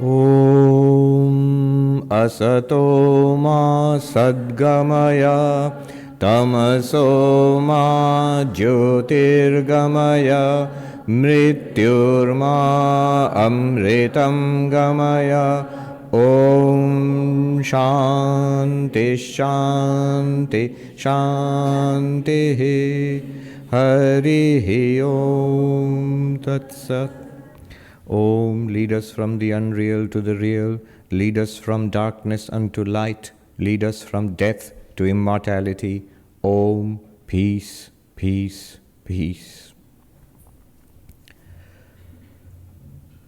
Om Asato Ma Sadgamaya Tamaso Ma Jyotirgamaya Mrityurma Amritam Gamaya. Om Shanti Shanti Shanti Harihi Om Tat Sat. Om, lead us from the unreal to the real, lead us from darkness unto light, lead us from death to immortality. Om, peace, peace, peace.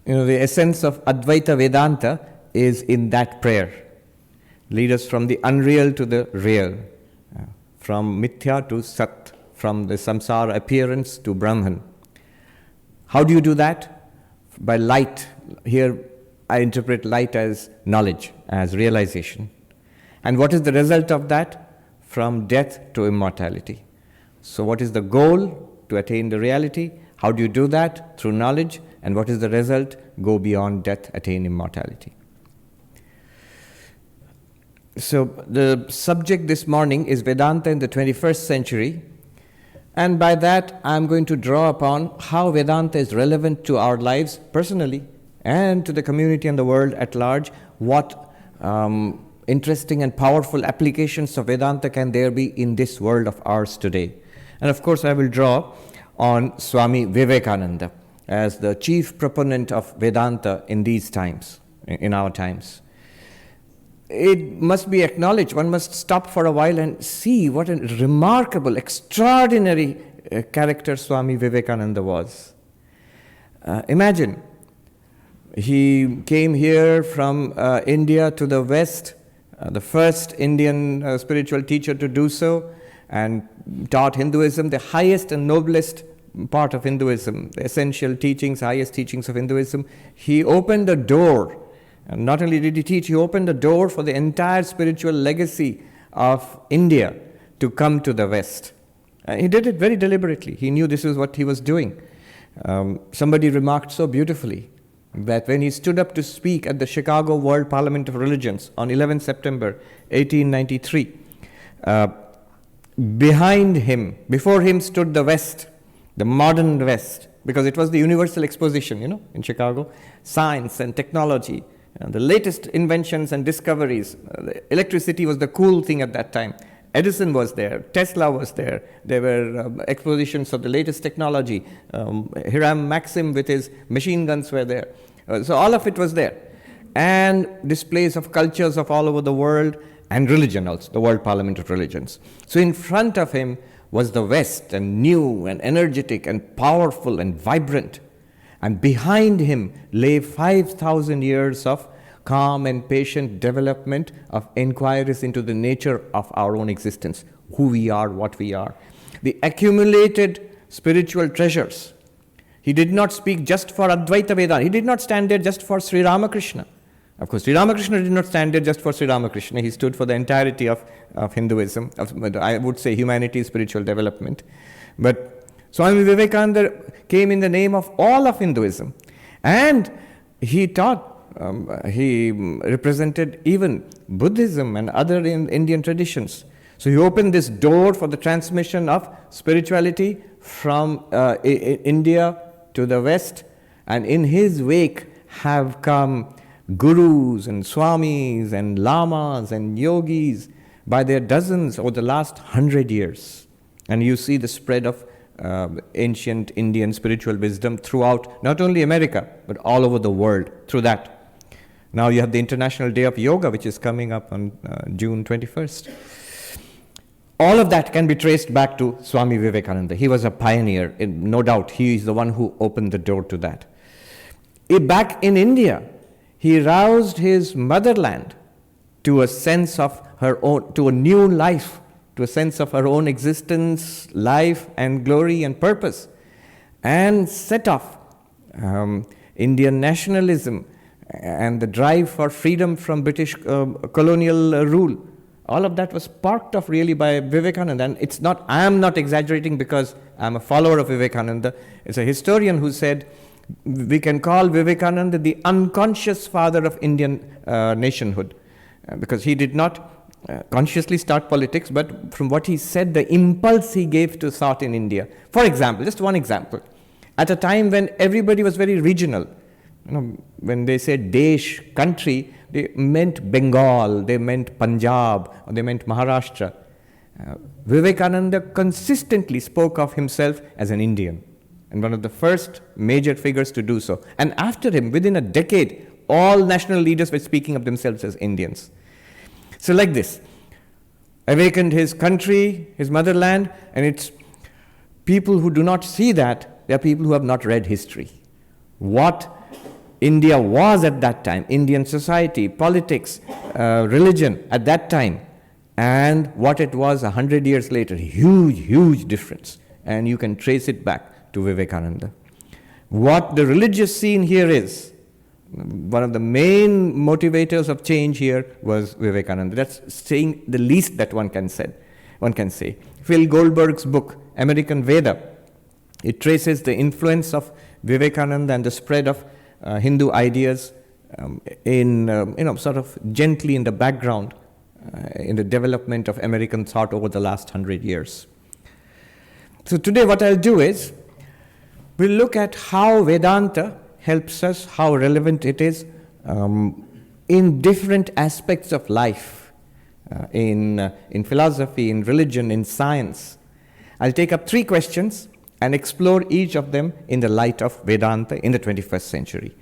You know, the essence of Advaita Vedanta is in that prayer. Lead us from the unreal to the real, from Mithya to Sat, from the samsara appearance to Brahman. How do you do that? By light. Here I interpret light as knowledge, as realization. And what is the result of that? From death to immortality. So what is the goal? To attain the reality. How do you do that? Through knowledge. And what is the result? Go beyond death, attain immortality. So the subject this morning is Vedanta in the 21st century. And by that, I'm going to draw upon how Vedanta is relevant to our lives personally and to the community and the world at large. What interesting and powerful applications of Vedanta can there be in this world of ours today? And of course, I will draw on Swami Vivekananda as the chief proponent of Vedanta in these times, in our times. It must be acknowledged, one must stop for a while and see what a remarkable, extraordinary character Swami Vivekananda was. Imagine, he came here from India to the West, the first Indian spiritual teacher to do so, and taught Hinduism, the highest and noblest part of Hinduism, the essential teachings, highest teachings of Hinduism. He opened the door. And not only did he teach, he opened the door for the entire spiritual legacy of India to come to the West. And he did it very deliberately. He knew this is what he was doing. Somebody remarked so beautifully that when he stood up to speak at the Chicago World Parliament of Religions on 11 September 1893, behind him, before him stood the West, the modern West, because it was the universal exposition, in Chicago, science and technology, the latest inventions and discoveries. Electricity was the cool thing at that time. Edison was there, Tesla was there, there were expositions of the latest technology. Hiram Maxim with his machine guns were there. So all of it was there. And displays of cultures of all over the world, and religion also, the World Parliament of Religions. So in front of him was the West, and new and energetic and powerful and vibrant. And behind him lay 5,000 years of calm and patient development of inquiries into the nature of our own existence, who we are, what we are. The accumulated spiritual treasures. He did not speak just for Advaita Vedanta. He did not stand there just for Sri Ramakrishna. Of course, Sri Ramakrishna did not stand there just for Sri Ramakrishna. He stood for the entirety of Hinduism, I would say humanity's spiritual development. But Swami Vivekananda came in the name of all of Hinduism. And he taught, he represented even Buddhism and other Indian traditions. So he opened this door for the transmission of spirituality from India to the West. And in his wake have come gurus and swamis and lamas and yogis by their dozens over the last 100 years. And you see the spread of ancient Indian spiritual wisdom throughout not only America, but all over the world through that. Now you have the International Day of Yoga, which is coming up on June 21st. All of that can be traced back to Swami Vivekananda. He was a pioneer, no doubt. He is the one who opened the door to that. Back in India, he roused his motherland to a sense of her own, to a new life, to a sense of her own existence, life and glory and purpose, and set off Indian nationalism and the drive for freedom from British colonial rule. All of that was sparked off really by Vivekananda. And I am not exaggerating because I'm a follower of Vivekananda. It's a historian who said We can call Vivekananda the unconscious father of Indian nationhood, because he did not consciously start politics, but from what he said, the impulse he gave to thought in India. For example, just one example, at a time when everybody was very regional, when they said Desh, country, they meant Bengal, they meant Punjab, or they meant Maharashtra. Vivekananda consistently spoke of himself as an Indian, and one of the first major figures to do so. And after him, within a decade, all national leaders were speaking of themselves as Indians. So like this, awakened his country, his motherland, and it's people who do not see that, they are people who have not read history. What India was at that time, Indian society, politics, religion at that time, and what it was 100 years later, huge difference. And you can trace it back to Vivekananda. What the religious scene here is, one of the main motivators of change here was Vivekananda. That's saying the least that one can say. Phil Goldberg's book, American Veda, it traces the influence of Vivekananda and the spread of Hindu ideas sort of gently in the background in the development of American thought over the last 100 years. So today what I'll do is, we'll look at how Vedanta helps us, how relevant it is in different aspects of life, in philosophy, in religion, in science. I'll take up 3 questions and explore each of them in the light of Vedanta in the 21st century.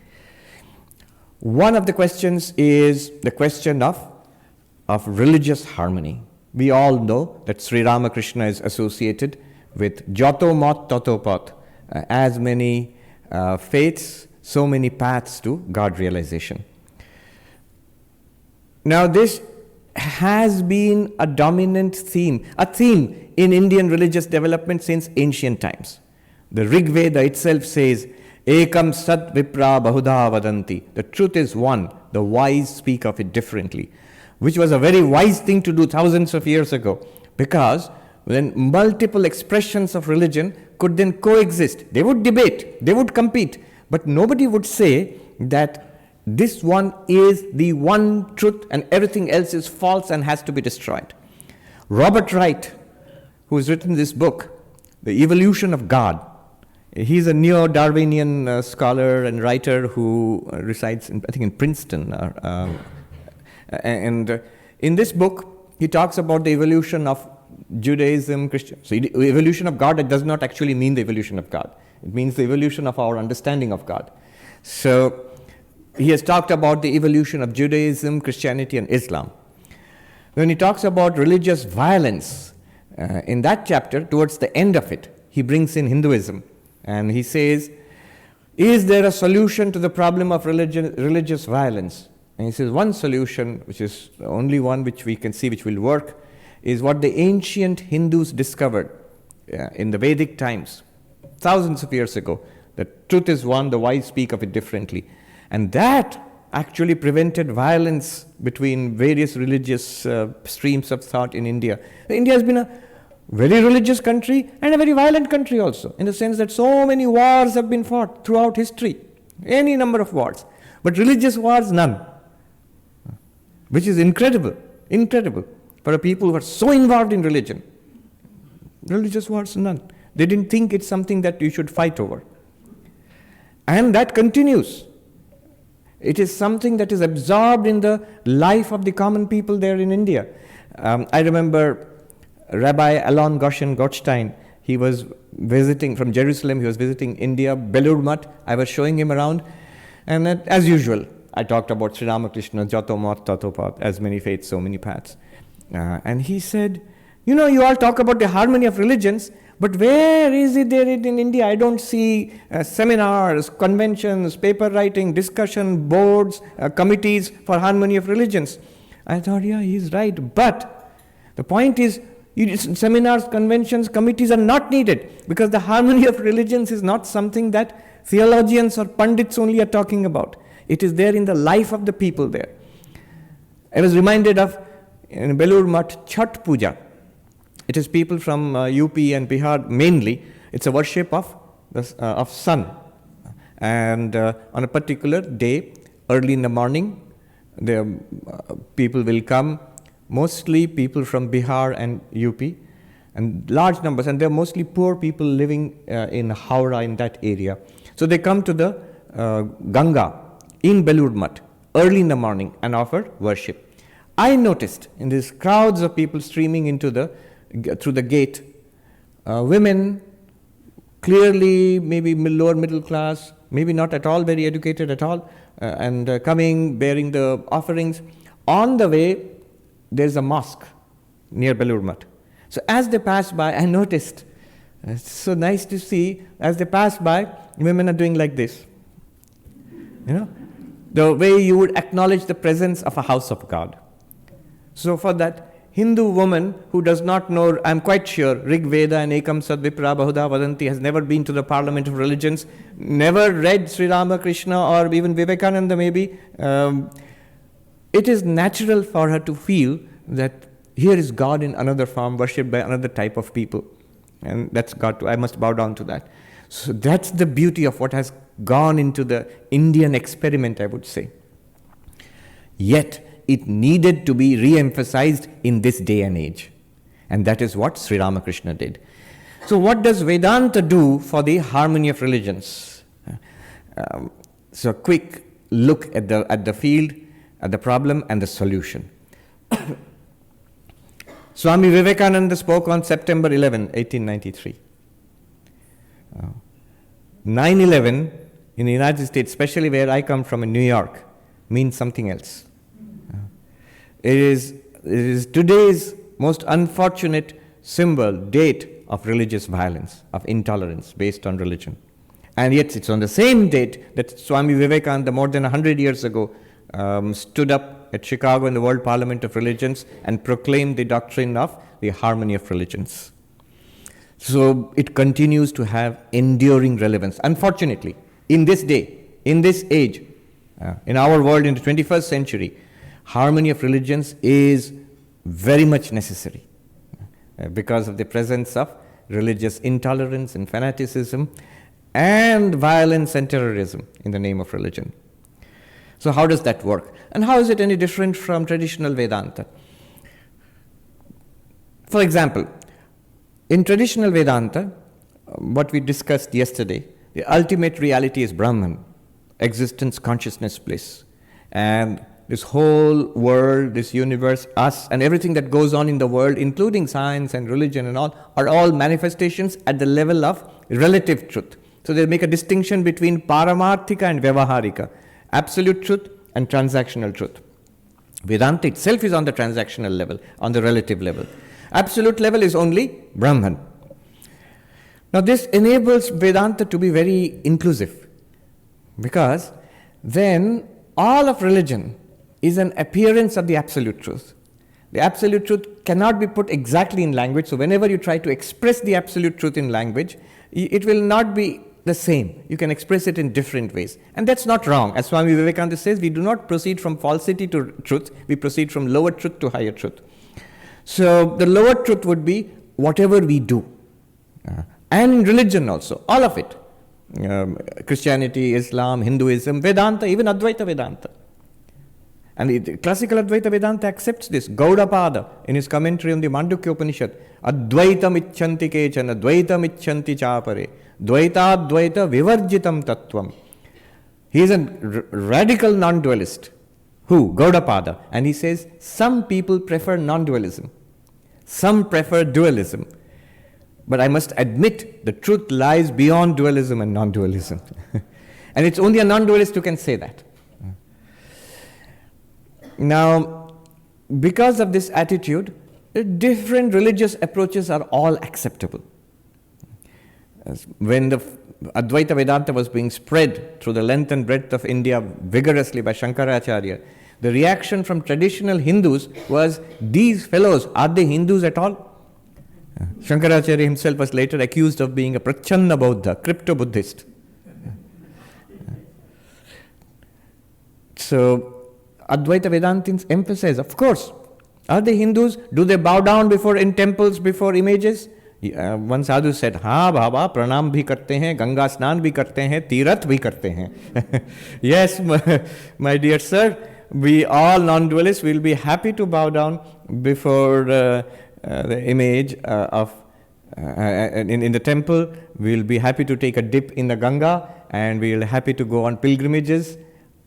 One of the questions is the question of religious harmony. We all know that Sri Ramakrishna is associated with Jato Mat Tato Pat, as many faiths, so many paths to God realization. Now this has been a dominant theme, in Indian religious development since ancient times. The Rig Veda itself says, Ekam Sat Vipra Bahudha Vadanti. The truth is one, the wise speak of it differently, which was a very wise thing to do thousands of years ago, because when multiple expressions of religion could then coexist, they would debate, they would compete, but nobody would say that this one is the one truth and everything else is false and has to be destroyed. Robert Wright, who has written this book, The Evolution of God, he's a neo-Darwinian scholar and writer who resides, in Princeton. And in this book, he talks about the evolution of Judaism, Christianity. So the evolution of God, it does not actually mean the evolution of God. It means the evolution of our understanding of God. So he has talked about the evolution of Judaism, Christianity, and Islam. When he talks about religious violence, in that chapter, towards the end of it, he brings in Hinduism. And he says, is there a solution to the problem of religious violence? And he says, one solution, which is the only one which we can see which will work, is what the ancient Hindus discovered in the Vedic times, thousands of years ago. The truth is one, the wise speak of it differently. And that actually prevented violence between various religious streams of thought in India. India has been a very religious country and a very violent country also, in the sense that so many wars have been fought throughout history, any number of wars. But religious wars, none. Which is incredible for a people who are so involved in religion. Religious wars, none. They didn't think it's something that you should fight over. And that continues. It is something that is absorbed in the life of the common people there in India. I remember Rabbi Alon Goshen Gottstein, he was visiting from Jerusalem, he was visiting India, Belur Math. I was showing him around, and as usual, I talked about Sri Ramakrishna, Jato Mat Tato Pat, as many faiths, so many paths. And he said, you all talk about the harmony of religions, but where is it there in India? I don't see seminars, conventions, paper writing, discussion, boards, committees for harmony of religions. I thought, yeah, he's right. But the point is, seminars, conventions, committees are not needed, because the harmony of religions is not something that theologians or pundits only are talking about. It is there in the life of the people there. I was reminded of, in Belur Math, Chhat Puja. It is people from UP and Bihar mainly. It's a worship of sun. And on a particular day, early in the morning, the people will come, mostly people from Bihar and UP, and large numbers, and they're mostly poor people living in Howrah, in that area. So they come to the Ganga in Belur Math early in the morning and offer worship. I noticed in these crowds of people streaming into through the gate, women, clearly maybe lower middle class, maybe not at all very educated at all, and coming, bearing the offerings. On the way, there's a mosque near Belur Math. So as they pass by, I noticed, it's so nice to see, as they pass by, women are doing like this. The way you would acknowledge the presence of a house of God. So for that Hindu woman who does not know, I'm quite sure, Rig Veda and Ekam Sad Vipra Bahuda Vadanti, has never been to the Parliament of Religions, never read Sri Ramakrishna or even Vivekananda maybe, it is natural for her to feel that here is God in another form, worshipped by another type of people. And that's got to, I must bow down to that. So that's the beauty of what has gone into the Indian experiment, I would say. Yet, it needed to be re-emphasized in this day and age. And that is what Sri Ramakrishna did. So what does Vedanta do for the harmony of religions? So a quick look at the field, at the problem and the solution. Swami Vivekananda spoke on September 11, 1893. 9/11 in the United States, especially where I come from in New York, means something else. It is today's most unfortunate symbol, date of religious violence, of intolerance based on religion. And yet it's on the same date that Swami Vivekananda, more than 100 years ago, stood up at Chicago in the World Parliament of Religions and proclaimed the doctrine of the harmony of religions. So it continues to have enduring relevance. Unfortunately, in this day, in this age, in our world in the 21st century, harmony of religions is very much necessary because of the presence of religious intolerance and fanaticism and violence and terrorism in the name of religion. So how does that work? And how is it any different from traditional Vedanta? For example, in traditional Vedanta, what we discussed yesterday, the ultimate reality is Brahman, existence, consciousness, bliss. And this whole world, this universe, us, and everything that goes on in the world, including science and religion and all, are all manifestations at the level of relative truth. So they make a distinction between paramarthika and vyavaharika, absolute truth and transactional truth. Vedanta itself is on the transactional level, on the relative level. Absolute level is only Brahman. Now this enables Vedanta to be very inclusive, because then all of religion is an appearance of the absolute truth. The absolute truth cannot be put exactly in language, so whenever you try to express the absolute truth in language, it will not be the same. You can express it in different ways. And that's not wrong. As Swami Vivekananda says, we do not proceed from falsity to truth, we proceed from lower truth to higher truth. So the lower truth would be whatever we do. And religion also, all of it. Christianity, Islam, Hinduism, Vedanta, even Advaita Vedanta. And the classical Advaita Vedanta accepts this. Gaudapada, in his commentary on the Mandukya Upanishad, Advaitam icchanti kechana, Dvaitam icchanti chapare, Dvaita Dvaita vivarjitam tattvam. He is a radical non-dualist. Who? Gaudapada. And he says, some people prefer non-dualism. Some prefer dualism. But I must admit, the truth lies beyond dualism and non-dualism. And it's only a non-dualist who can say that. Now, because of this attitude, different religious approaches are all acceptable. When the Advaita Vedanta was being spread through the length and breadth of India vigorously by Shankaracharya, the reaction from traditional Hindus was, these fellows, are they Hindus at all? Shankaracharya himself was later accused of being a Prachanna Bauddha, crypto-Buddhist. So, Advaita Vedantins emphasize, of course, are they Hindus? Do they bow down in temples before images? One sadhu said, हाँ बाबा प्रणाम भी करते हैं, गंगा स्नान भी करते हैं, तीर्थ भी करते हैं. Yes, my dear sir, we all non-dualists will be happy to bow down before the image of in the temple. We'll be happy to take a dip in the Ganga, and we'll happy to go on pilgrimages.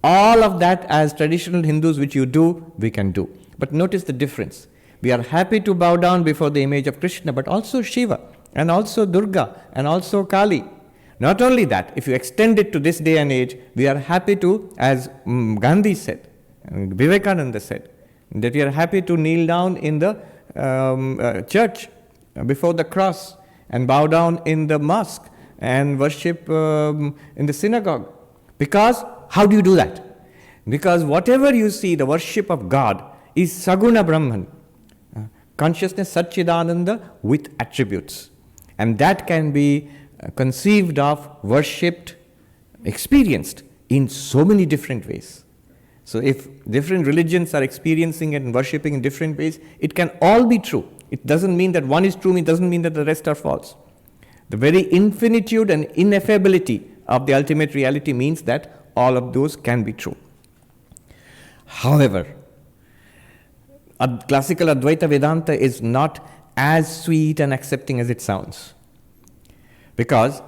All of that, as traditional Hindus, which you do, we can do. But notice the difference. We are happy to bow down before the image of Krishna, but also Shiva, and also Durga, and also Kali. Not only that, if you extend it to this day and age, we are happy to, as Gandhi said, Vivekananda said, that we are happy to kneel down in the church before the cross, and bow down in the mosque, and worship in the synagogue. Because, how do you do that? Because whatever you see, the worship of God is Saguna Brahman. Consciousness Satchidananda with attributes. And that can be conceived of, worshipped, experienced in so many different ways. So if different religions are experiencing and worshipping in different ways, it can all be true. It doesn't mean that one is true, it doesn't mean that the rest are false. The very infinitude and ineffability of the ultimate reality means that all of those can be true. However, classical Advaita Vedanta is not as sweet and accepting as it sounds. Because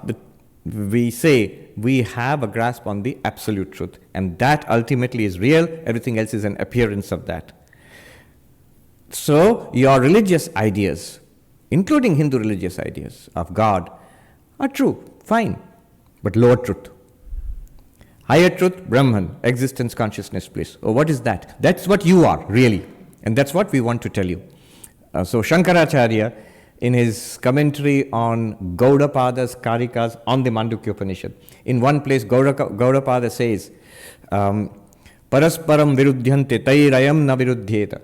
we say we have a grasp on the absolute truth, and that ultimately is real, everything else is an appearance of that. So, your religious ideas, including Hindu religious ideas of God, are true, fine, but lower truth. Higher truth, Brahman, existence, consciousness, bliss. Oh, what is that? That's what you are, really. And that's what we want to tell you. So Shankaracharya, in his commentary on Gaudapada's Karikas on the Mandukya Upanishad, in one place Gaudapada says, Parasparam viruddhyante tairayam na viruddhyeta.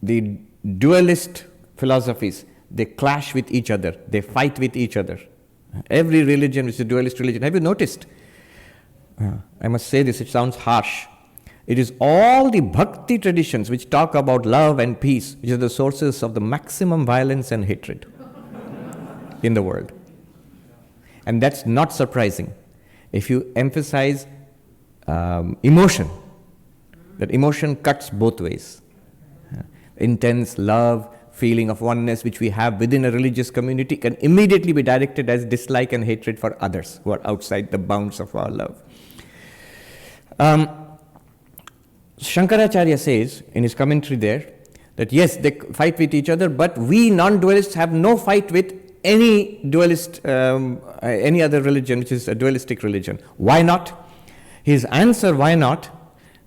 The dualist philosophies, they clash with each other, they fight with each other. Every religion is a dualist religion. Have you noticed? I must say this, it sounds harsh. It is all the bhakti traditions which talk about love and peace, which are the sources of the maximum violence and hatred in the world. And that's not surprising. If you emphasize emotion, that emotion cuts both ways. Intense love, feeling of oneness which we have within a religious community can immediately be directed as dislike and hatred for others who are outside the bounds of our love. Shankaracharya says in his commentary there that yes, they fight with each other, but we non-dualists have no fight with any dualist, any other religion which is a dualistic religion. Why not? His answer, why not,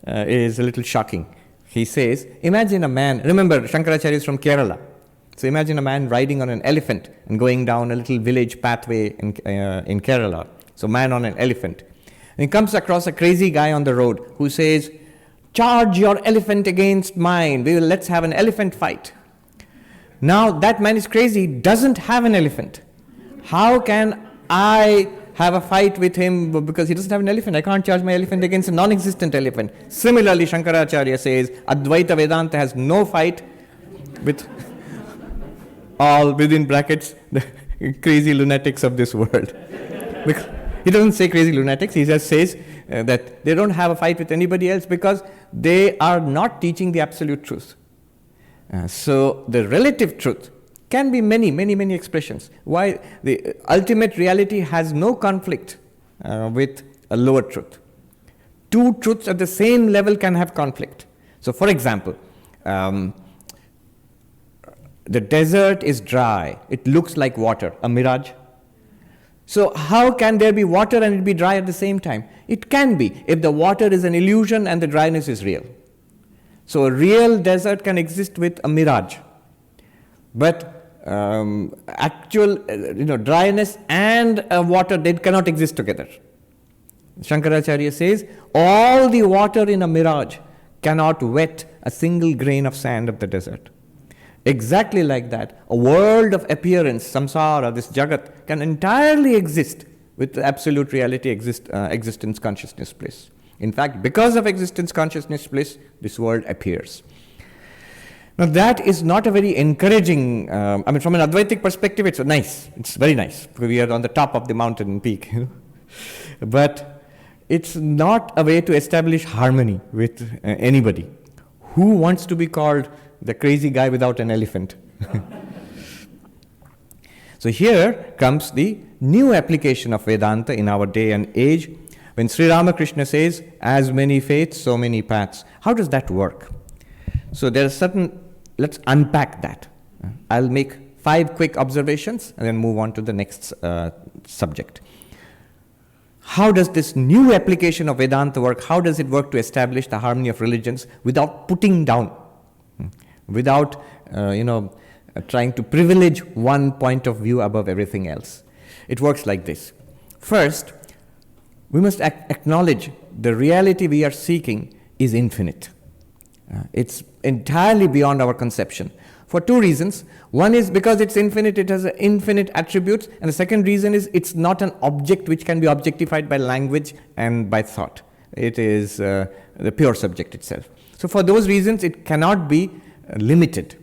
is a little shocking. He says, imagine a man, remember Shankaracharya is from Kerala, so imagine a man riding on an elephant and going down a little village pathway in Kerala. So man on an elephant. And he comes across a crazy guy on the road who says, charge your elephant against mine. Let's have an elephant fight. Now that man is crazy, doesn't have an elephant. How can I have a fight with him because he doesn't have an elephant? I can't charge my elephant against a non-existent elephant. Similarly, Shankaracharya says Advaita Vedanta has no fight with all, within brackets, the crazy lunatics of this world. Because he doesn't say crazy lunatics, he just says that they don't have a fight with anybody else because they are not teaching the absolute truth. So the relative truth can be many expressions. Why? The ultimate reality has no conflict with a lower truth. Two truths at the same level can have conflict. So for example, the desert is dry. It looks like water, a mirage. So how can there be water and it be dry at the same time? It can be if the water is an illusion and the dryness is real. So a real desert can exist with a mirage. But actual dryness and water, they cannot exist together. Shankaracharya says, all the water in a mirage cannot wet a single grain of sand of the desert. Exactly like that, a world of appearance, samsara, this jagat, can entirely exist with absolute reality, existence, consciousness, bliss. In fact, because of existence, consciousness, bliss, this world appears. Now that is not a very encouraging, from an Advaitic perspective, it's nice. It's very nice, because we are on the top of the mountain peak. But it's not a way to establish harmony with anybody. Who wants to be called the crazy guy without an elephant? So here comes the new application of Vedanta in our day and age, when Sri Ramakrishna says, as many faiths, so many paths. How does that work? So there are certain, let's unpack that. I'll make 5 quick observations and then move on to the next subject. How does this new application of Vedanta work? How does it work to establish the harmony of religions without putting down, without trying to privilege one point of view above everything else? It works like this. First, we must acknowledge the reality we are seeking is infinite. It's entirely beyond our conception. For 2 reasons. One is because it's infinite, it has infinite attributes. And the second reason is it's not an object which can be objectified by language and by thought. It is the pure subject itself. So for those reasons, it cannot be limited.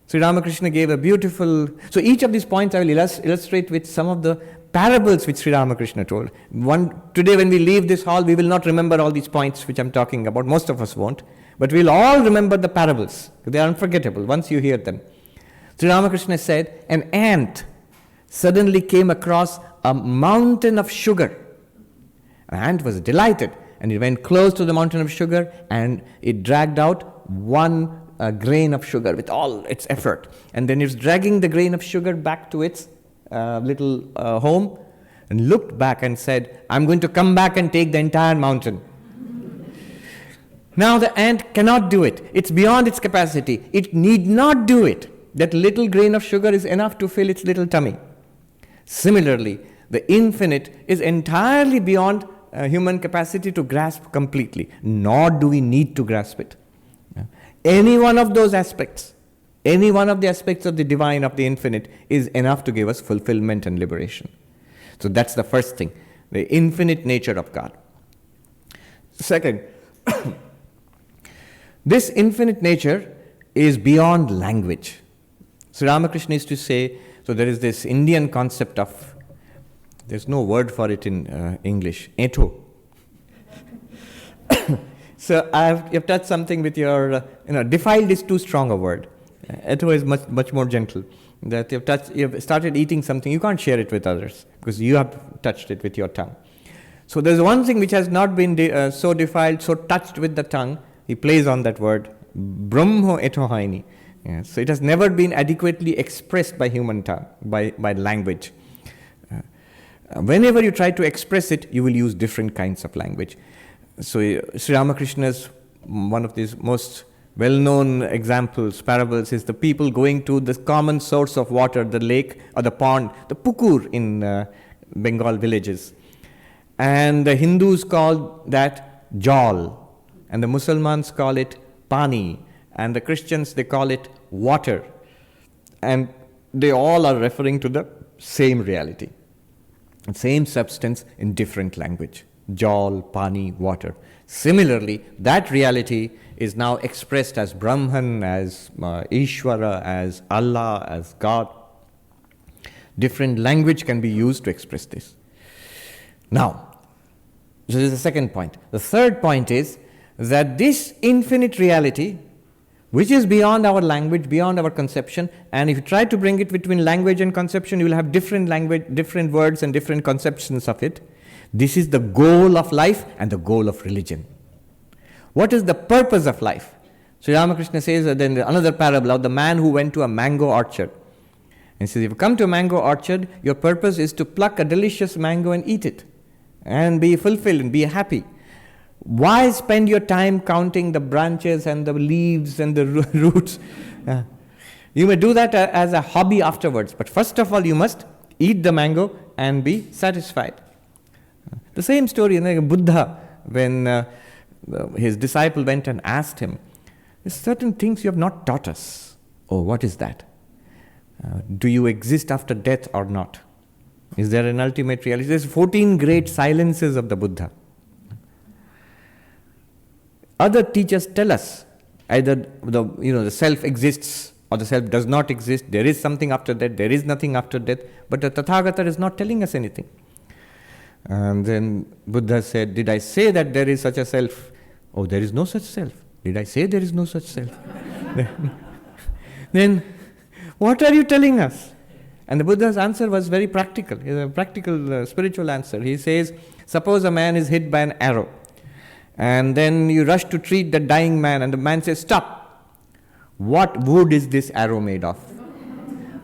Sri Ramakrishna gave a beautiful... So each of these points I will illustrate with some of the parables which Sri Ramakrishna told. Today when we leave this hall, we will not remember all these points which I'm talking about. Most of us won't. But we'll all remember the parables. They are unforgettable once you hear them. Sri Ramakrishna said, an ant suddenly came across a mountain of sugar. An ant was delighted, and it went close to the mountain of sugar, and it dragged out 1 grain of sugar with all its effort. And then it's dragging the grain of sugar back to its little home, and looked back and said, I'm going to come back and take the entire mountain. Now the ant cannot do it. It's beyond its capacity. It need not do it. That little grain of sugar is enough to fill its little tummy. Similarly, the infinite is entirely beyond human capacity to grasp completely, nor do we need to grasp it. Any one of those aspects, any one of the aspects of the divine, of the infinite, is enough to give us fulfillment and liberation. So that's the first thing, the infinite nature of God. Second, this infinite nature is beyond language. Sri Ramakrishna used to say, so there is this Indian concept of, there's no word for it in English, eto. So you've touched something with your, defiled is too strong a word. Eto is much more gentle. That you've started eating something, you can't share it with others because you have touched it with your tongue. So there's one thing which has not been so defiled, so touched with the tongue. He plays on that word, Brahmo etohaini. Yeah, so it has never been adequately expressed by human tongue, by language. Whenever you try to express it, you will use different kinds of language. So Sri Ramakrishna's, one of these most well-known examples, parables, is the people going to the common source of water, the lake or the pond, the pukur in Bengal villages. And the Hindus call that jal. And the Muslims call it pani, and the Christians, they call it water. And they all are referring to the same reality, same substance in different language. Jal, pani, water. Similarly, that reality is now expressed as Brahman, as Ishvara, as Allah, as God. Different language can be used to express this. Now, this is the second point. The third point is that this infinite reality, which is beyond our language, beyond our conception, and if you try to bring it between language and conception, you will have different language, different words and different conceptions of it. This is the goal of life and the goal of religion. What is the purpose of life? Sri Ramakrishna says that then another parable of the man who went to a mango orchard. And he says, if you come to a mango orchard, your purpose is to pluck a delicious mango and eat it and be fulfilled and be happy. Why spend your time counting the branches and the leaves and the roots? You may do that as a hobby afterwards, but first of all you must eat the mango and be satisfied. The same story, Buddha, when his disciple went and asked him, there's certain things you have not taught us. Oh, what is that? Do you exist after death or not? Is there an ultimate reality? There's 14 great silences of the Buddha. Other teachers tell us Either the self exists or the self does not exist. There is something after death, there is nothing after death. But the Tathagata is not telling us anything. And then Buddha said, did I say that there is such a self? Oh, there is no such self. Did I say there is no such self? Then what are you telling us? And the Buddha's answer was very practical. It's a practical spiritual answer. He says, suppose a man is hit by an arrow, and then you rush to treat the dying man, and the man says, stop. What wood is this arrow made of?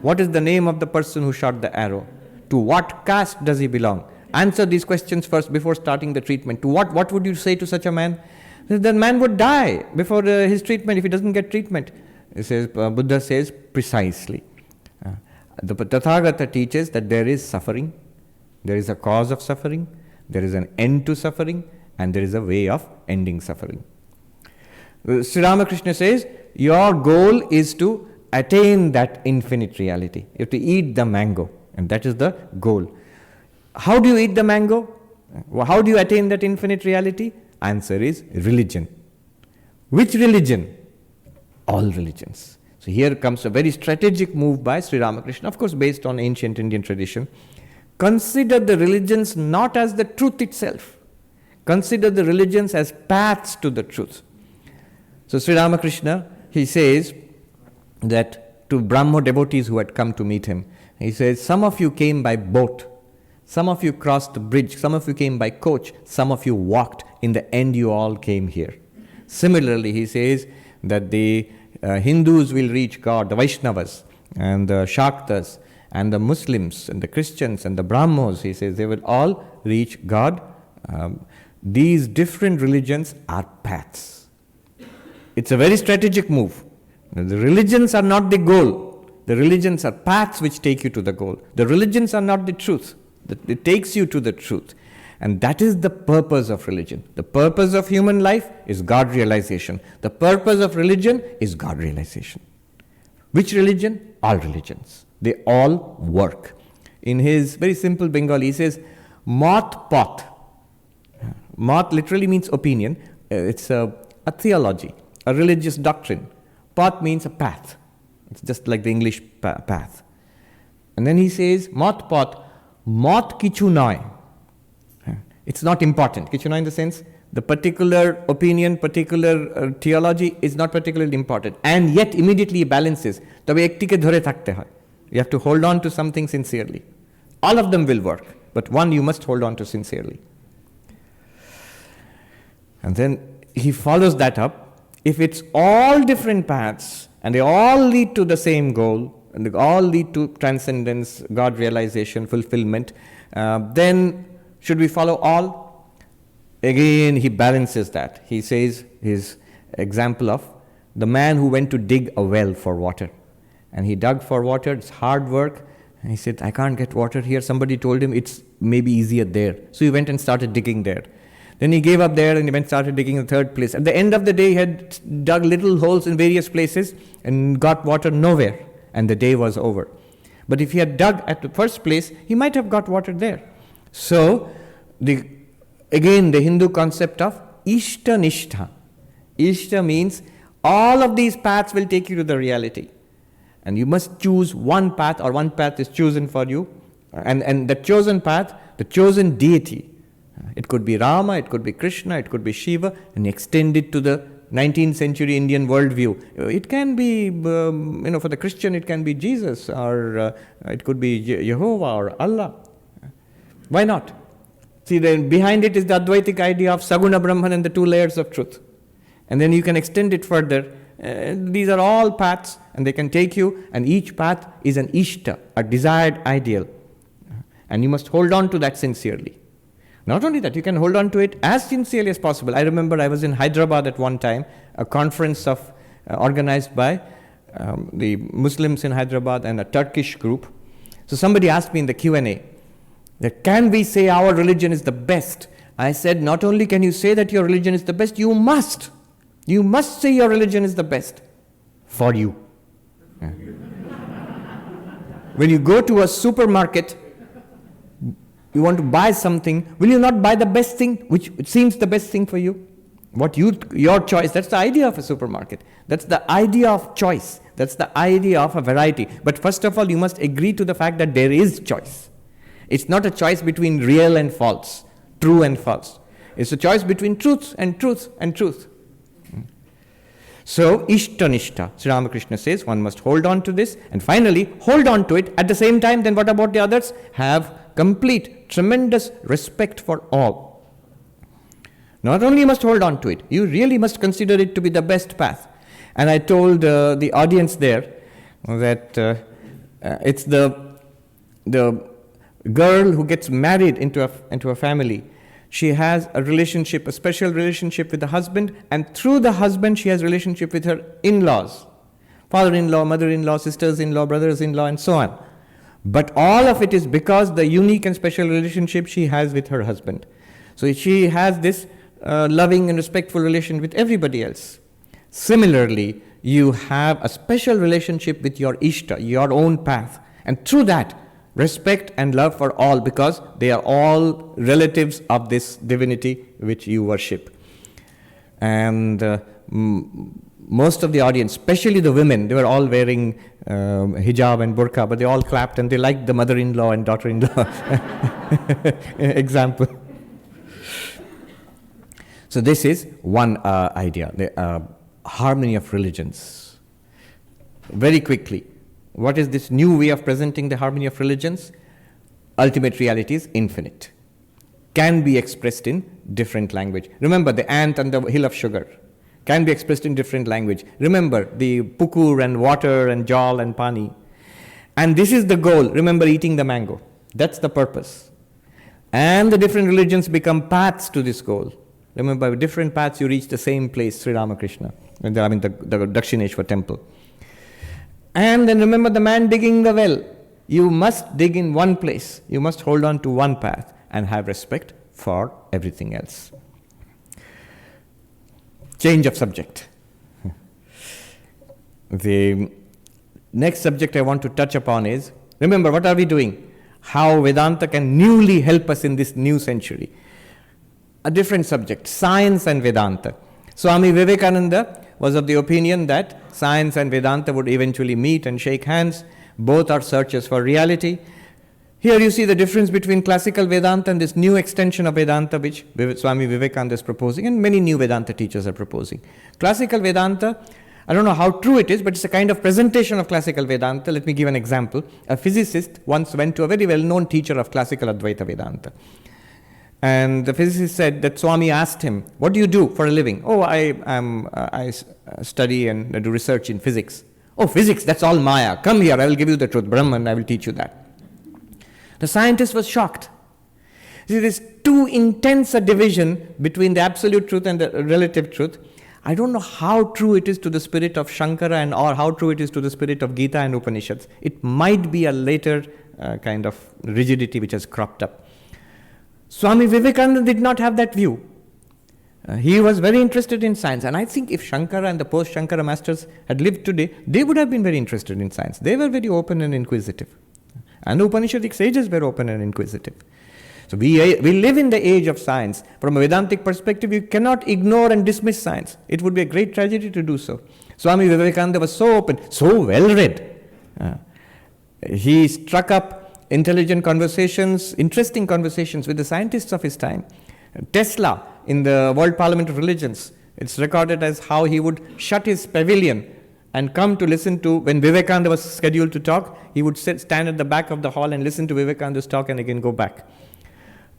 What is the name of the person who shot the arrow? To what caste does he belong? Answer these questions first before starting the treatment. To what would you say to such a man? The man would die before his treatment if he doesn't get treatment. Buddha says, precisely. The Tathagata teaches that there is suffering, there is a cause of suffering, there is an end to suffering, and there is a way of ending suffering. Sri Ramakrishna says, your goal is to attain that infinite reality. You have to eat the mango, and that is the goal. How do you eat the mango? How do you attain that infinite reality? Answer is religion. Which religion? All religions. So here comes a very strategic move by Sri Ramakrishna, of course based on ancient Indian tradition. Consider the religions not as the truth itself. Consider the religions as paths to the truth. So Sri Ramakrishna, he says that to Brahmo devotees who had come to meet him, he says, some of you came by boat, some of you crossed the bridge, some of you came by coach, some of you walked. In the end, you all came here. Similarly, he says that the Hindus will reach God, the Vaishnavas and the Shaktas and the Muslims and the Christians and the Brahmos, he says, they will all reach God. These different religions are paths. It's a very strategic move. The religions are not the goal. The religions are paths which take you to the goal. The religions are not the truth. It takes you to the truth. And that is the purpose of religion. The purpose of human life is God realization. The purpose of religion is God realization. Which religion? All religions. They all work. In his very simple Bengali, he says, Mat Path. Mat literally means opinion. It's a theology, a religious doctrine. Path means a path. It's just like the English path. And then he says, Mat Path, Mat Kichu Nai. It's not important. Kichu Nai in the sense, the particular opinion, particular theology is not particularly important. And yet immediately he balances. You have to hold on to something sincerely. All of them will work, but one you must hold on to sincerely. And then he follows that up. If it's all different paths, and they all lead to the same goal, and they all lead to transcendence, God realization, fulfillment, then should we follow all? Again, he balances that. He says his example of the man who went to dig a well for water. And he dug for water, it's hard work. And he said, I can't get water here. Somebody told him it's maybe easier there. So he went and started digging there. Then he gave up there and he went and started digging in the third place. At the end of the day, he had dug little holes in various places and got water nowhere. And the day was over. But if he had dug at the first place, he might have got water there. So, again, the Hindu concept of Ishta Nishtha. Ishta means all of these paths will take you to the reality. And you must choose one path, or one path is chosen for you. And the chosen path, the chosen deity. It could be Rama, it could be Krishna, it could be Shiva, and extend it to the 19th century Indian worldview. It can be, for the Christian, it can be Jesus, or it could be Jehovah or Allah. Why not? See, then behind it is the Advaitic idea of Saguna Brahman and the two layers of truth. And then you can extend it further. These are all paths, and they can take you, and each path is an Ishta, a desired ideal. And you must hold on to that sincerely. Not only that, you can hold on to it as sincerely as possible. I remember I was in Hyderabad at one time, a conference organized by the Muslims in Hyderabad and a Turkish group. So somebody asked me in the Q&A, that can we say our religion is the best? I said, not only can you say that your religion is the best, you must. You must say your religion is the best for you. Yeah. When you go to a supermarket, you want to buy something, will you not buy the best thing, which seems the best thing for you? Your choice, that's the idea of a supermarket. That's the idea of choice. That's the idea of a variety. But first of all, you must agree to the fact that there is choice. It's not a choice between real and false, true and false. It's a choice between truth and truth and truth. So, Ishtanishta, Sri Ramakrishna says, one must hold on to this, and finally, hold on to it. At the same time, then what about the others? Have complete, tremendous respect for all. Not only must hold on to it, you really must consider it to be the best path. And I told the audience there that it's the girl who gets married into a family. She has a relationship, a special relationship with the husband, and through the husband she has a relationship with her in-laws. Father-in-law, mother-in-law, sisters-in-law, brothers-in-law, and so on. But all of it is because the unique and special relationship she has with her husband. So she has this loving and respectful relation with everybody else. Similarly, you have a special relationship with your Ishta, your own path. And through that, respect and love for all, because they are all relatives of this divinity which you worship. And most of the audience, especially the women, they were all wearing hijab and burqa, but they all clapped and they liked the mother-in-law and daughter-in-law example. So this is one idea, the harmony of religions. Very quickly, what is this new way of presenting the harmony of religions? Ultimate reality is infinite. Can be expressed in different language. Remember the ant and the hill of sugar. Can be expressed in different language. Remember the pukur and water and jal and pani. And this is the goal. Remember eating the mango. That's the purpose. And the different religions become paths to this goal. Remember, with different paths you reach the same place, Sri Ramakrishna. I mean the Dakshineshwar temple. And then remember the man digging the well. You must dig in one place. You must hold on to one path and have respect for everything else. Change of subject. The next subject I want to touch upon is, remember, what are we doing? How Vedanta can newly help us in this new century. A different subject, science and Vedanta. Swami Vivekananda was of the opinion that science and Vedanta would eventually meet and shake hands. Both are searches for reality. Here you see the difference between classical Vedanta and this new extension of Vedanta which Swami Vivekananda is proposing, and many new Vedanta teachers are proposing. Classical Vedanta, I don't know how true it is, but it's a kind of presentation of classical Vedanta. Let me give an example. A physicist once went to a very well-known teacher of classical Advaita Vedanta. And the physicist said that Swami asked him, what do you do for a living? Oh, I study and do research in physics. Oh, physics, that's all Maya. Come here, I will give you the truth. Brahman, I will teach you that. The scientist was shocked. See, there's too intense a division between the absolute truth and the relative truth. I don't know how true it is to the spirit of Shankara or how true it is to the spirit of Gita and Upanishads. It might be a later kind of rigidity which has cropped up. Swami Vivekananda did not have that view. He was very interested in science, and I think if Shankara and the post-Shankara masters had lived today, they would have been very interested in science. They were very open and inquisitive. And the Upanishadic sages were open and inquisitive. So we live in the age of science. From a Vedantic perspective, you cannot ignore and dismiss science. It would be a great tragedy to do so. Swami Vivekananda was so open, so well-read. He struck up intelligent conversations, interesting conversations with the scientists of his time. Tesla, in the World Parliament of Religions, it's recorded as how he would shut his pavilion and come to listen to, when Vivekananda was scheduled to talk, he would stand at the back of the hall and listen to Vivekananda's talk and again go back.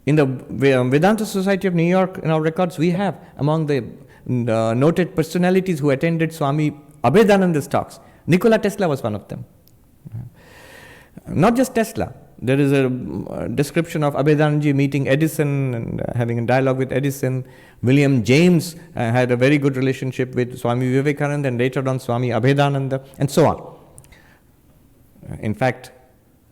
In the Vedanta Society of New York, in our records, we have among the noted personalities who attended Swami Abhedananda's talks, Nikola Tesla was one of them. Not just Tesla. There is a description of Abhedanandaji meeting Edison and having a dialogue with Edison. William James had a very good relationship with Swami Vivekananda and later on Swami Abhedananda, and so on. In fact,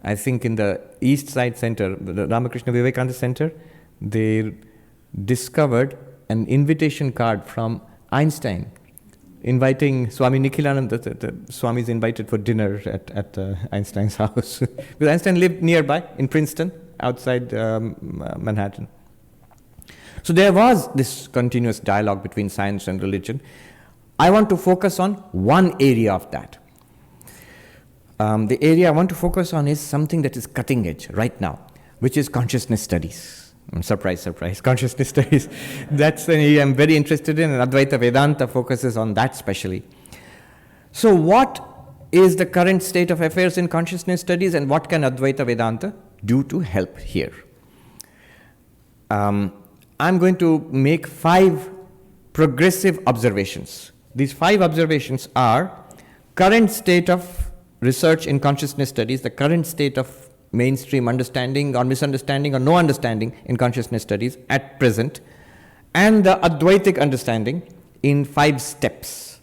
I think in the East Side Center, the Ramakrishna Vivekananda Center, they discovered an invitation card from Einstein inviting Swami Nikhilananda. The Swami is invited for dinner at Einstein's house. Because Einstein lived nearby in Princeton, outside Manhattan. So there was this continuous dialogue between science and religion. I want to focus on one area of that. The area I want to focus on is something that is cutting edge right now, which is consciousness studies. Surprise, surprise, consciousness studies. That's an area I'm very interested in, and Advaita Vedanta focuses on that specially. So what is the current state of affairs in consciousness studies, and what can Advaita Vedanta do to help here? I'm going to make 5 progressive observations. These 5 observations are current state of research in consciousness studies, the current state of mainstream understanding or misunderstanding or no understanding in consciousness studies at present, and the Advaitic understanding in 5 steps.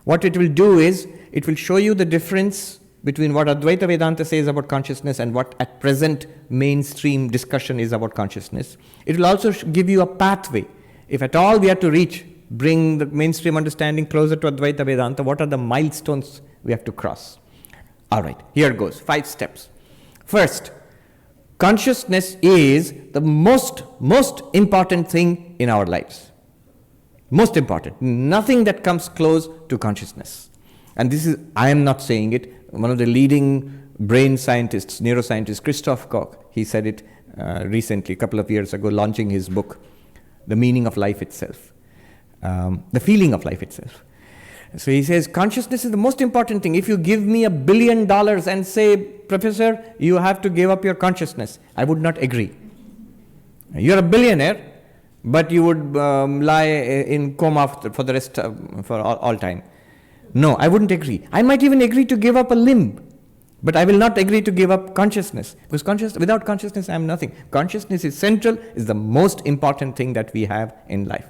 What it will do is, it will show you the difference between what Advaita Vedanta says about consciousness and what at present mainstream discussion is about consciousness. It will also give you a pathway. If at all we have to bring the mainstream understanding closer to Advaita Vedanta, what are the milestones we have to cross? All right, here goes, 5 steps. First, consciousness is the most important thing in our lives. Most important. Nothing that comes close to consciousness. And this is, I am not saying it, one of the leading brain scientists, neuroscientist, Christoph Koch, he said it recently, a couple of years ago, launching his book, The Meaning of Life Itself, The Feeling of Life Itself. So he says, consciousness is the most important thing. If you give me $1 billion and say, Professor, you have to give up your consciousness, I would not agree. You're a billionaire, but you would lie in coma for the rest, for all time. No, I wouldn't agree. I might even agree to give up a limb, but I will not agree to give up consciousness, because without consciousness I am nothing. Consciousness is central, is the most important thing that we have in life.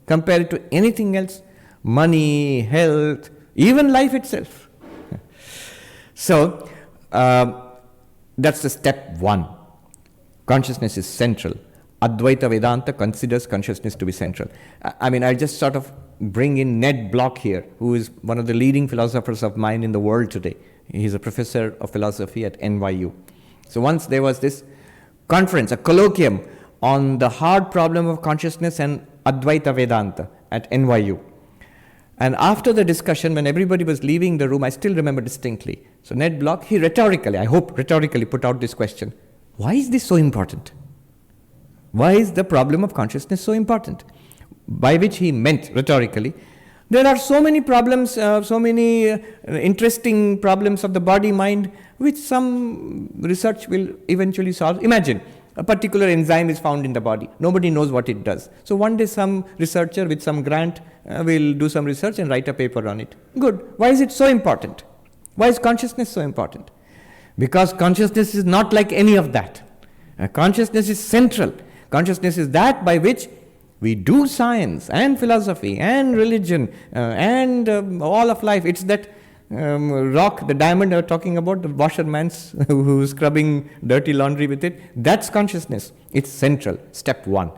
Compare it to anything else, money, health, even life itself. So, that's the step 1. Consciousness is central. Advaita Vedanta considers consciousness to be central. I'll just sort of bring in Ned Block here, who is one of the leading philosophers of mind in the world today. He's a professor of philosophy at NYU. So once there was this conference, a colloquium on the hard problem of consciousness and Advaita Vedanta at NYU. And after the discussion, when everybody was leaving the room, I still remember distinctly. So Ned Block, he rhetorically put out this question: why is this so important? Why is the problem of consciousness so important? By which he meant, rhetorically, there are so many problems, so many interesting problems of the body-mind, which some research will eventually solve. Imagine, a particular enzyme is found in the body. Nobody knows what it does. So one day some researcher with some grant will do some research and write a paper on it. Good. Why is it so important? Why is consciousness so important? Because consciousness is not like any of that. Consciousness is central. Consciousness is that by which we do science and philosophy and religion and all of life. It's that rock, the diamond I was talking about, the washerman's who's scrubbing dirty laundry with it. That's consciousness. It's central. Step 1.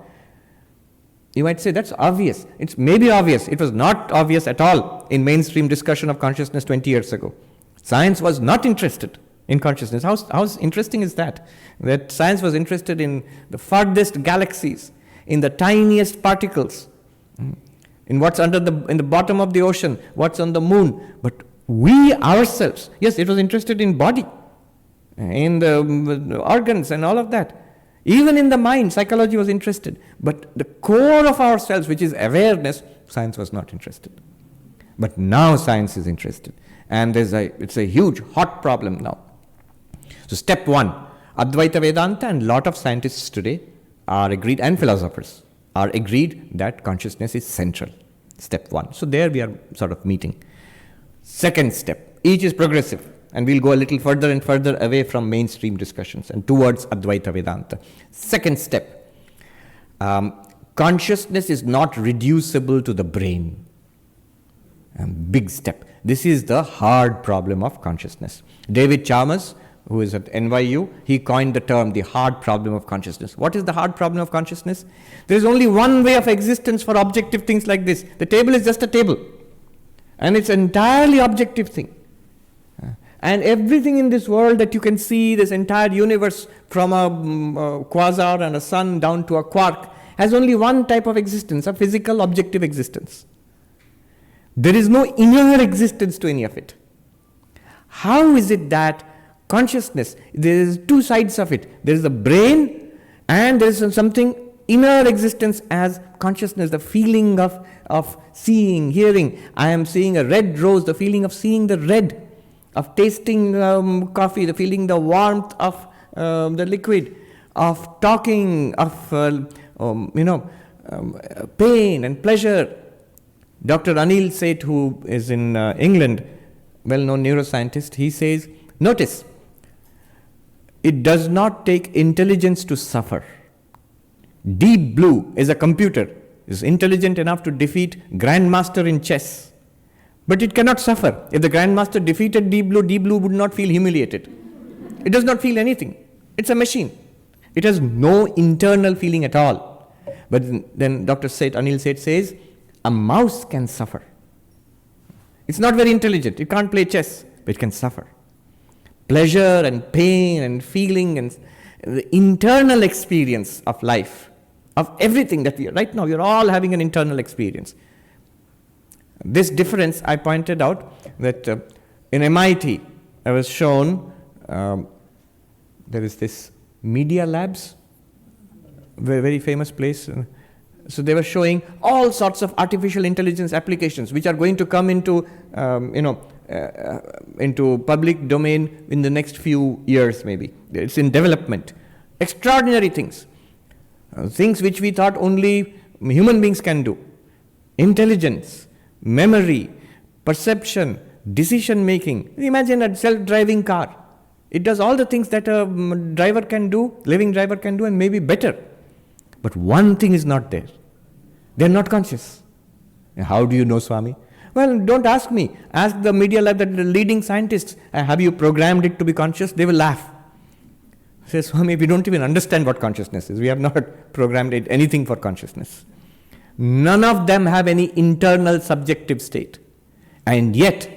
You might say that's obvious. It's maybe obvious. It was not obvious at all in mainstream discussion of consciousness 20 years ago. Science was not interested in consciousness. How interesting is that? That science was interested in the farthest galaxies, in the tiniest particles, in what's in the bottom of the ocean, what's on the moon. But we ourselves, yes, it was interested in body, in the organs and all of that. Even in the mind, psychology was interested. But the core of ourselves, which is awareness, science was not interested. But now science is interested. And it's a huge, hot problem now. So step 1, Advaita Vedanta and a lot of scientists today are agreed, and philosophers are agreed that consciousness is central. Step 1. So there we are sort of meeting. Second step, each is progressive, and we'll go a little further and further away from mainstream discussions and towards Advaita Vedanta. Second step, consciousness is not reducible to the brain. Big step. This is the hard problem of consciousness. David Chalmers, who is at NYU, he coined the term the hard problem of consciousness. What is the hard problem of consciousness? There is only one way of existence for objective things like this. The table is just a table. And it's an entirely objective thing. And everything in this world that you can see, this entire universe, from a quasar and a sun down to a quark, has only one type of existence, a physical, objective existence. There is no inner existence to any of it. How is it that consciousness, there is two sides of it. There is the brain and there is something inner existence as consciousness, the feeling of seeing, hearing. I am seeing a red rose, the feeling of seeing the red, of tasting coffee, the feeling the warmth of the liquid, of talking, of pain and pleasure. Dr. Anil Seth, who is in England, well-known neuroscientist, he says, notice, it does not take intelligence to suffer. Deep Blue is a computer, is intelligent enough to defeat Grandmaster in chess. But it cannot suffer. If the Grandmaster defeated Deep Blue would not feel humiliated. It does not feel anything. It's a machine. It has no internal feeling at all. But then Dr. Anil Seth says, a mouse can suffer. It's not very intelligent. It can't play chess, but it can suffer. Pleasure and pain and feeling and the internal experience of life, of everything that right now, you're all having an internal experience. This difference, I pointed out that in MIT, I was shown, there is this Media Labs, very famous place. So they were showing all sorts of artificial intelligence applications which are going to come into, into public domain in the next few years maybe. It's in development. Extraordinary things. Things which we thought only human beings can do. Intelligence, memory, perception, decision making. Imagine a self-driving car. It does all the things that a driver can do, living driver can do, and maybe better. But one thing is not there. They are not conscious. How do you know, Swami? Well, don't ask me. Ask the Media Lab, the leading scientists. Have you programmed it to be conscious? They will laugh. Say, Swami, we don't even understand what consciousness is. We have not programmed it anything for consciousness. None of them have any internal subjective state. And yet,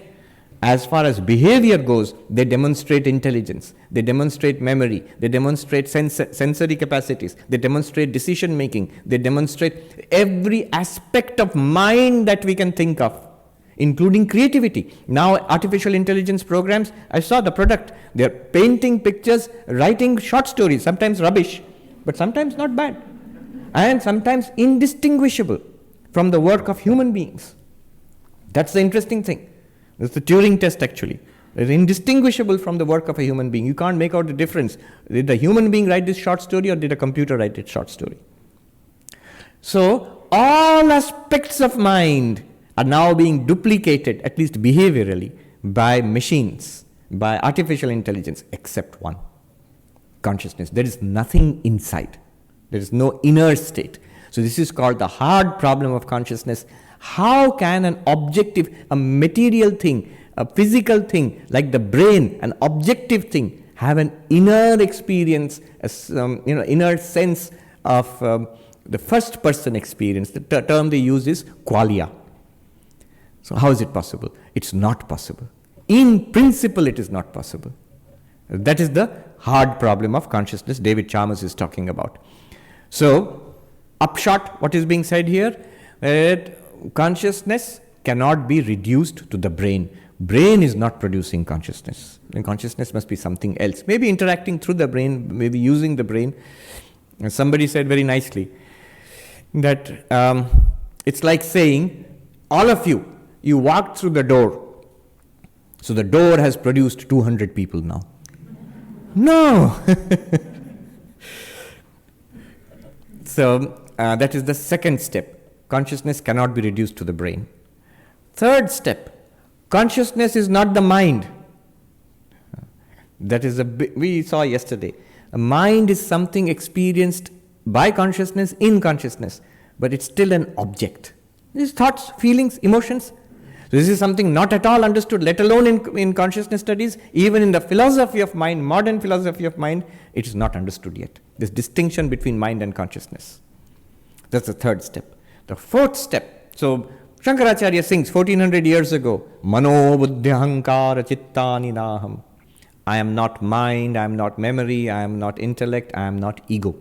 as far as behavior goes, they demonstrate intelligence, they demonstrate memory, they demonstrate sensory capacities, they demonstrate decision making, they demonstrate every aspect of mind that we can think of, including creativity. Now, artificial intelligence programs, I saw the product. They're painting pictures, writing short stories, sometimes rubbish, but sometimes not bad, and sometimes indistinguishable from the work of human beings. That's the interesting thing. It's the Turing Test actually. It's indistinguishable from the work of a human being. You can't make out the difference. Did a human being write this short story or did a computer write this short story? So, all aspects of mind are now being duplicated, at least behaviorally, by machines, by artificial intelligence, except one. Consciousness. There is nothing inside. There is no inner state. So this is called the hard problem of consciousness. How can an objective, a material thing, a physical thing, like the brain, an objective thing, have an inner experience, inner sense of the first person experience? The term they use is qualia. So how is it possible? It's not possible. In principle, it is not possible. That is the hard problem of consciousness David Chalmers is talking about. So, upshot, what is being said here? That consciousness cannot be reduced to the brain. Brain is not producing consciousness. And consciousness must be something else. Maybe interacting through the brain, maybe using the brain. And somebody said very nicely that it's like saying, all of you, you walked through the door. So the door has produced 200 people now. No! So that is the second step. Consciousness cannot be reduced to the brain. Third step, consciousness is not the mind. That is we saw yesterday. A mind is something experienced by consciousness in consciousness, but it's still an object. These thoughts, feelings, emotions. So this is something not at all understood, let alone in consciousness studies. Even in the philosophy of mind, modern philosophy of mind, it is not understood yet. This distinction between mind and consciousness. That's the third step. The fourth step, so Shankaracharya sings 1400 years ago, Mano buddhyahankara chittani naham. I am not mind, I am not memory, I am not intellect, I am not ego.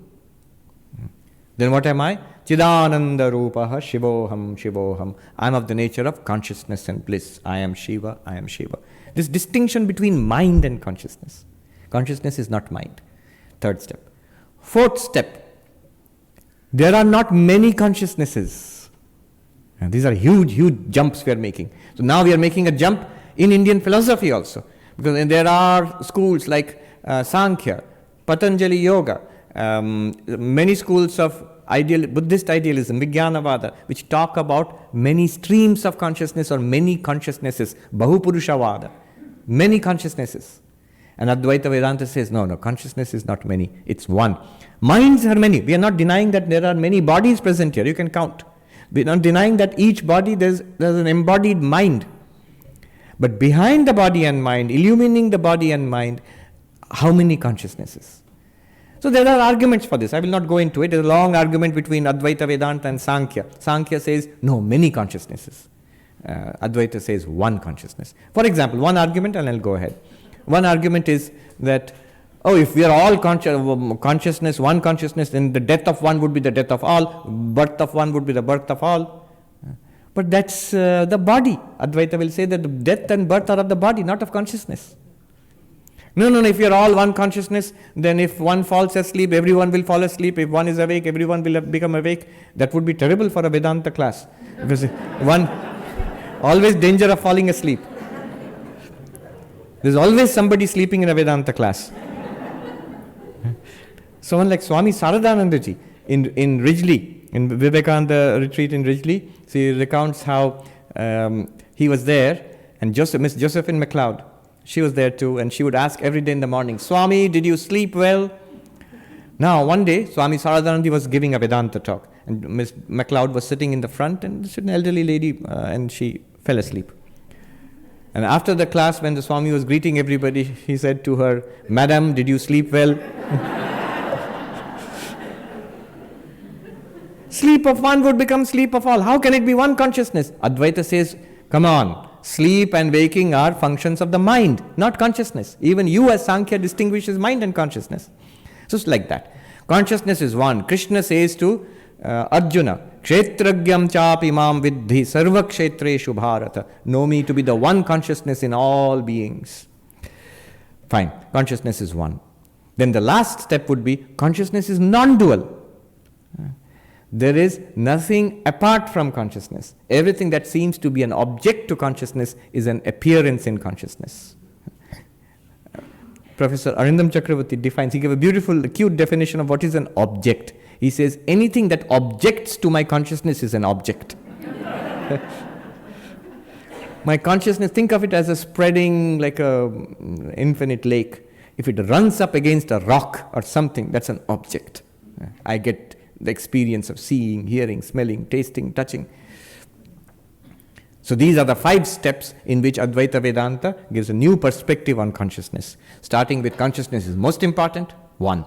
Then what am I? Chidananda Rupaha Shivoham Shivoham. I am of the nature of consciousness and bliss. I am Shiva, I am Shiva. This distinction between mind and consciousness. Consciousness is not mind. Third step. Fourth step. There are not many consciousnesses. And these are huge, huge jumps we are making. So now we are making a jump in Indian philosophy also. Because there are schools like Sankhya, Patanjali Yoga, many schools of Buddhist idealism, Vijnanavada, which talk about many streams of consciousness or many consciousnesses, Bahupurushavada, many consciousnesses. And Advaita Vedanta says, no, consciousness is not many, it's one. Minds are many. We are not denying that there are many bodies present here, you can count. We are not denying that each body, there's an embodied mind. But behind the body and mind, illumining the body and mind, how many consciousnesses? So there are arguments for this. I will not go into it. There's a long argument between Advaita Vedanta and Sankhya. Sankhya says, no, many consciousnesses. Advaita says one consciousness. For example, one argument, and I'll go ahead. One argument is that, if we are all consciousness, one consciousness, then the death of one would be the death of all, birth of one would be the birth of all. But that's the body. Advaita will say that the death and birth are of the body, not of consciousness. No, if you are all one consciousness, then if one falls asleep, everyone will fall asleep. If one is awake, everyone will become awake. That would be terrible for a Vedanta class. Because always danger of falling asleep. There's always somebody sleeping in a Vedanta class. Someone like Swami Sarvapriyananda ji in Ridgely, in Vivekananda retreat in Ridgely, so he recounts how he was there, and Miss Josephine MacLeod, she was there too, and she would ask every day in the morning, Swami, did you sleep well? Now, one day, Swami Sarvapriyananda was giving a Vedanta talk, and Miss MacLeod was sitting in the front, and she's an elderly lady, and she fell asleep. And after the class, when the Swami was greeting everybody, he said to her, Madam, did you sleep well? Sleep of one would become sleep of all. How can it be one consciousness? Advaita says, come on, sleep and waking are functions of the mind, not consciousness. Even you as Sankhya distinguishes mind and consciousness. So it's like that. Consciousness is one. Krishna says to Arjuna, Kshetragyam chapi mam vidhi sarva kshetreshu bharata. Know me to be the one consciousness in all beings. Fine, consciousness is one. Then the last step would be, consciousness is non-dual. There is nothing apart from consciousness. Everything that seems to be an object to consciousness is an appearance in consciousness. Professor Arindam Chakravarti defines, he gave a beautiful, cute definition of what is an object. He says, anything that objects to my consciousness is an object. My consciousness, think of it as a spreading, like a infinite lake. If it runs up against a rock or something, that's an object. I get the experience of seeing, hearing, smelling, tasting, touching. So these are the 5 steps in which Advaita Vedanta gives a new perspective on consciousness. Starting with consciousness is most important, 1.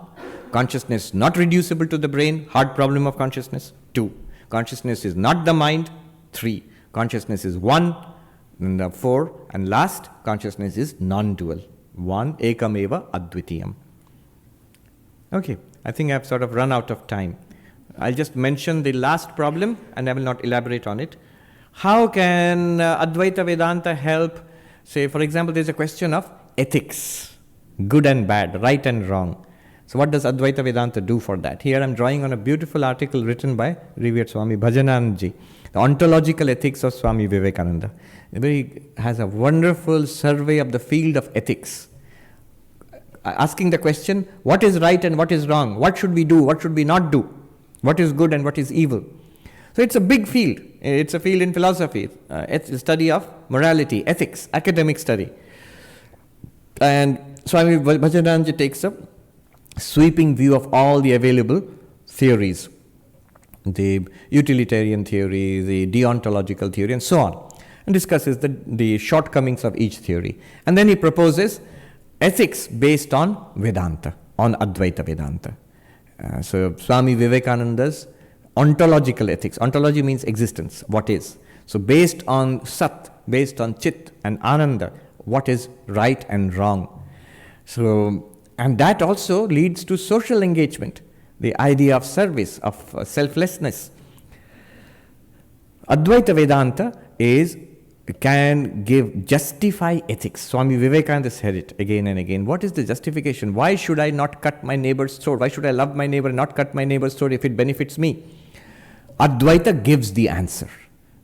Consciousness not reducible to the brain, hard problem of consciousness, 2. Consciousness is not the mind, 3. Consciousness is 1, and 4. And last, consciousness is non-dual, 1, ekameva advitiyam. Okay, I think I've sort of run out of time. I'll just mention the last problem and I will not elaborate on it. How can Advaita Vedanta help, say, for example, there's a question of ethics, good and bad, right and wrong. So what does Advaita Vedanta do for that? Here I'm drawing on a beautiful article written by revered Swami Bhajananji, the Ontological Ethics of Swami Vivekananda. He has a wonderful survey of the field of ethics, asking the question, what is right and what is wrong? What should we do? What should we not do? What is good and what is evil? So it's a big field. It's a field in philosophy. It's a study of morality, ethics, academic study. And Swami Bhajananji takes a sweeping view of all the available theories, the utilitarian theory, the deontological theory, and so on, and discusses the shortcomings of each theory. And then he proposes ethics based on Vedanta, on Advaita Vedanta. So Swami Vivekananda's ontological ethics. Ontology means existence, what is. So based on Sat, based on Chit and Ananda, what is right and wrong. So, and that also leads to social engagement. the idea of service, of selflessness. Advaita Vedanta can justify ethics. Swami Vivekananda said it again and again. What is the justification? Why should I not cut my neighbor's throat? Why should I love my neighbor and not cut my neighbor's throat if it benefits me? Advaita gives the answer.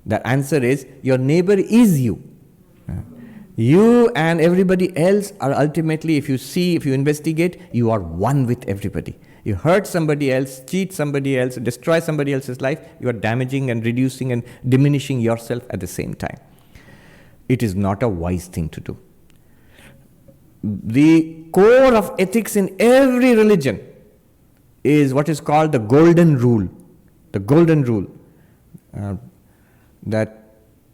The answer is, your neighbor is you. You and everybody else are ultimately, if you investigate, you are one with everybody. You hurt somebody else, cheat somebody else, destroy somebody else's life, you are damaging and reducing and diminishing yourself at the same time. It is not a wise thing to do. The core of ethics in every religion is what is called the golden rule. The golden rule. That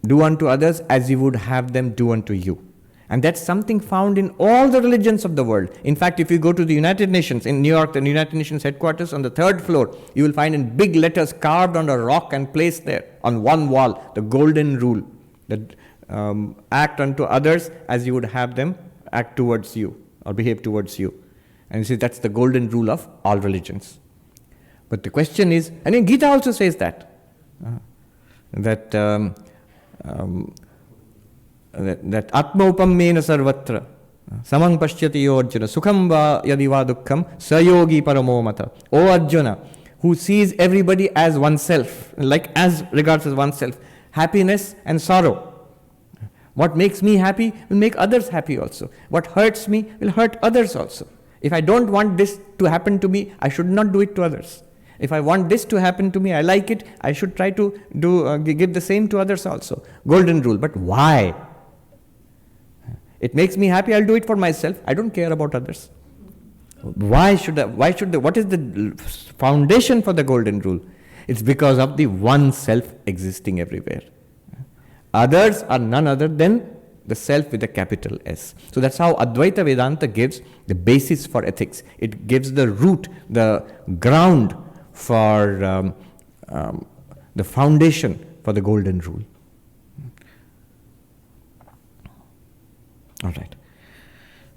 do unto others as you would have them do unto you. And that's something found in all the religions of the world. In fact, if you go to the United Nations, in New York, the United Nations headquarters, on the 3rd floor, you will find in big letters carved on a rock and placed there on one wall, the golden rule. That act unto others as you would have them act towards you or behave towards you. And you see, that's the golden rule of all religions. But the question is, and in Gita also says that atma upammena sarvatra samang pashyati yo Arjuna sukham va yadi va dukkham sayogi paramo mata. O Arjuna, who sees everybody as oneself, like as regards as oneself, happiness and sorrow. What makes me happy will make others happy also. What hurts me will hurt others also. If I don't want this to happen to me, I should not do it to others. If I want this to happen to me, I like it, I should try to give the same to others also. Golden rule. But why? It makes me happy, I'll do it for myself. I don't care about others. What is the foundation for the golden rule? It's because of the one self existing everywhere. Others are none other than the self with a capital S. So that's how Advaita Vedanta gives the basis for ethics. It gives the root, the ground for the foundation for the golden rule. All right.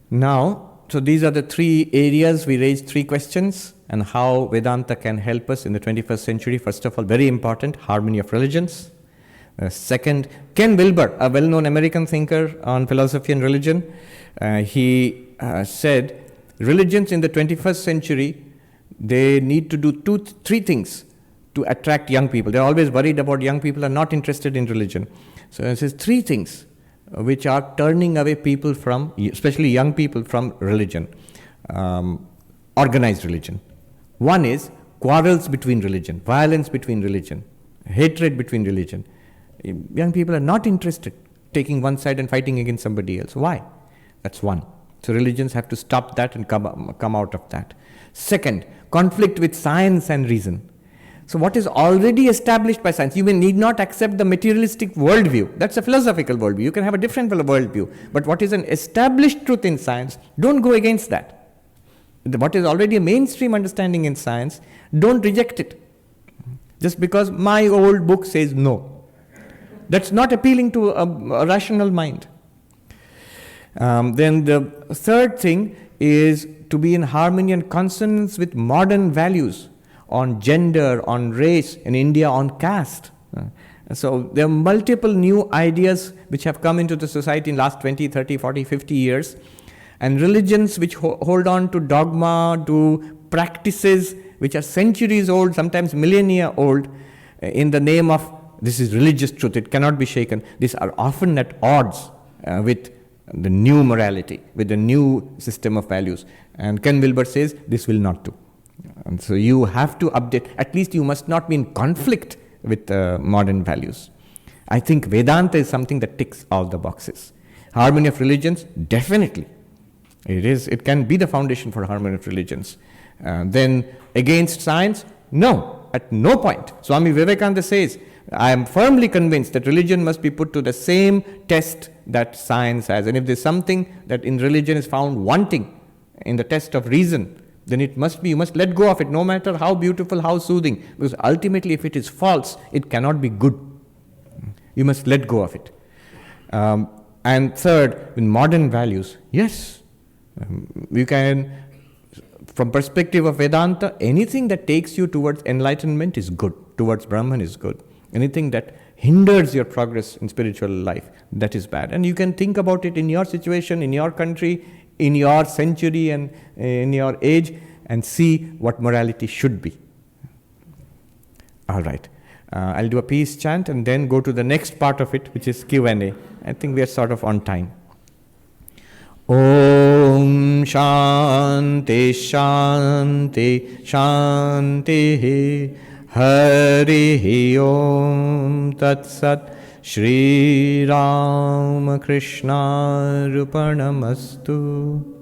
Now, so these are the 3 areas. We raised 3 questions and how Vedanta can help us in the 21st century. First of all, very important, harmony of religions. Second, Ken Wilber, a well-known American thinker on philosophy and religion, he said, religions in the 21st century, they need to do 3 things to attract young people. They're always worried about young people are not interested in religion. So it says 3 things which are turning away people from, especially young people, from religion, organized religion. One is quarrels between religion, violence between religion, hatred between religion. Young people are not interested taking one side and fighting against somebody else. Why? That's one. So religions have to stop that and come out of that. Second, conflict with science and reason. So what is already established by science, you need not accept the materialistic worldview. That's a philosophical worldview. You can have a different worldview. But what is an established truth in science, don't go against that. What is already a mainstream understanding in science, don't reject it. Just because my old book says no. That's not appealing to a rational mind. Then the third thing is to be in harmony and consonance with modern values on gender, on race, in India on caste. So there are multiple new ideas which have come into the society in the last 20, 30, 40, 50 years. And religions which hold on to dogma, to practices which are centuries old, sometimes millennia old, in the name of this is religious truth, it cannot be shaken. These are often at odds with the new morality, with the new system of values. And Ken Wilber says this will not do. And so you have to update, at least you must not be in conflict with modern values. I think Vedanta is something that ticks all the boxes. Harmony of religions, definitely. It can be the foundation for harmony of religions. Then against science, no, at no point. Swami Vivekananda says, I am firmly convinced that religion must be put to the same test that science has. And if there's something that in religion is found wanting in the test of reason, then it must be, you must let go of it, no matter how beautiful, how soothing. Because ultimately, if it is false, it cannot be good. You must let go of it. And third, with modern values, yes, you can from perspective of Vedanta, anything that takes you towards enlightenment is good, towards Brahman is good. Anything that hinders your progress in spiritual life, that is bad. And you can think about it in your situation, in your country, in your century and in your age, and see what morality should be. All right. I'll do a peace chant and then go to the next part of it, which is Q&A. I think we are sort of on time. Om Shanti Shanti Shanti Hari Om Tat Sat Shri Ram Krishna Rupanamastu.